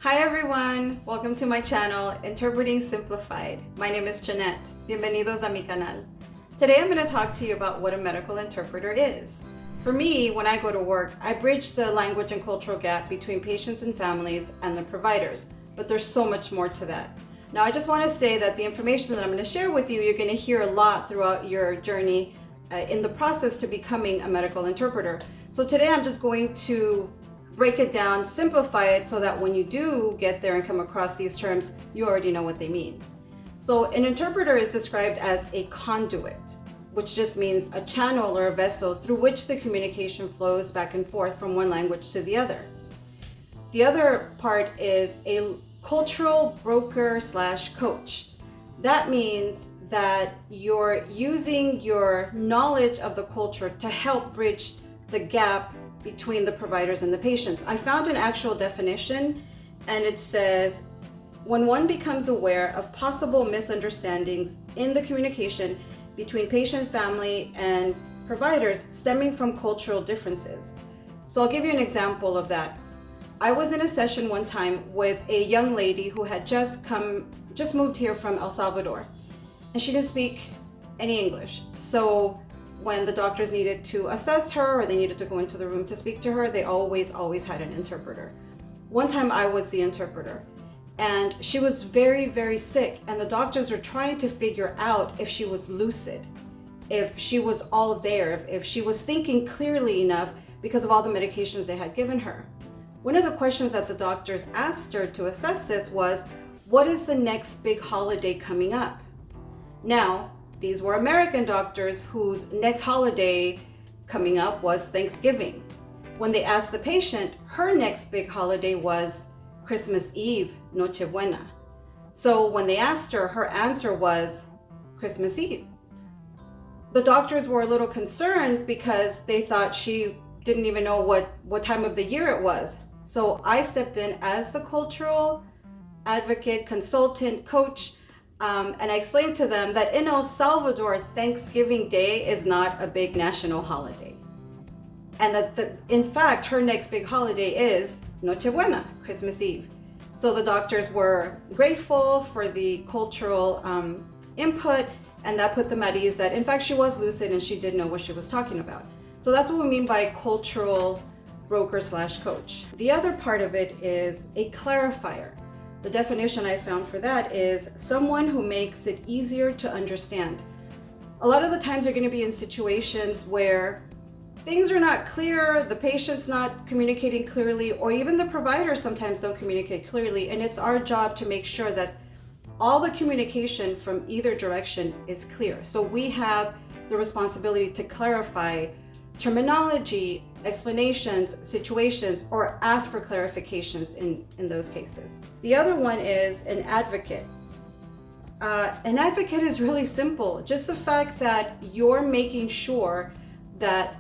Hi everyone! Welcome to my channel, Interpreting Simplified. My name is Jeanette. Bienvenidos a mi canal. Today I'm going to talk to you about what a medical interpreter is. For me, when I go to work, I bridge the language and cultural gap between patients and families and the providers, but there's so much more to that. Now I just want to say that the information that I'm going to share with you, you're going to hear a lot throughout your journey in the process to becoming a medical interpreter. So today I'm just going to break it down, simplify it so that when you do get there and come across these terms, you already know what they mean. So an interpreter is described as a conduit, which just means a channel or a vessel through which the communication flows back and forth from one language to the other. The other part is a cultural broker / coach. That means that you're using your knowledge of the culture to help bridge the gap between the providers and the patients. I found an actual definition, and it says, when one becomes aware of possible misunderstandings in the communication between patient, family, and providers stemming from cultural differences. So I'll give you an example of that. I was in a session one time with a young lady who had just moved here from El Salvador, and she didn't speak any English. So when the doctors needed to assess her or they needed to go into the room to speak to her, they always had an interpreter. One time I was the interpreter, and she was very, very sick, and the doctors were trying to figure out if she was lucid, if she was all there, if she was thinking clearly enough because of all the medications they had given her. One of the questions that the doctors asked her to assess this was, what is the next big holiday coming up? Now, these were American doctors whose next holiday coming up was Thanksgiving. When they asked the patient, her next big holiday was Christmas Eve, Noche Buena. So when they asked her, her answer was Christmas Eve. The doctors were a little concerned because they thought she didn't even know what time of the year it was. So I stepped in as the cultural advocate, consultant, coach, and I explained to them that in El Salvador, Thanksgiving Day is not a big national holiday. And that in fact, her next big holiday is Noche Buena, Christmas Eve. So the doctors were grateful for the cultural input, and that put them at ease that in fact she was lucid and she did know what she was talking about. So that's what we mean by cultural broker / coach. The other part of it is a clarifier. The definition I found for that is someone who makes it easier to understand. A lot of the times you're going to be in situations where things are not clear, the patient's not communicating clearly, or even the providers sometimes don't communicate clearly, and it's our job to make sure that all the communication from either direction is clear. So we have the responsibility to clarify terminology, explanations, situations, or ask for clarifications in those cases. The other one is an advocate. An advocate is really simple. Just the fact that you're making sure that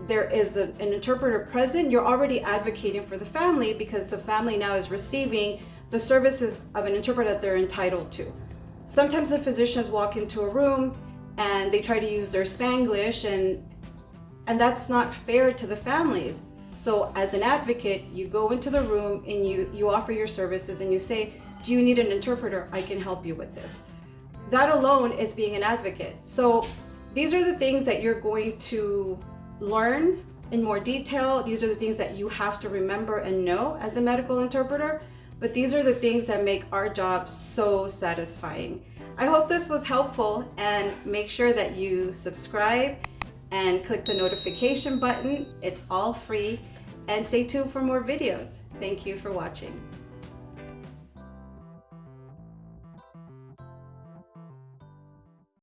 there is an interpreter present, you're already advocating for the family because the family now is receiving the services of an interpreter that they're entitled to. Sometimes the physicians walk into a room and they try to use their Spanglish, and that's not fair to the families. So as an advocate, you go into the room and you offer your services and you say, do you need an interpreter? I can help you with this. That alone is being an advocate. So these are the things that you're going to learn in more detail. These are the things that you have to remember and know as a medical interpreter. But these are the things that make our job so satisfying. I hope this was helpful, and make sure that you subscribe and click the notification button. It's all free, and stay tuned for more videos. Thank you for watching.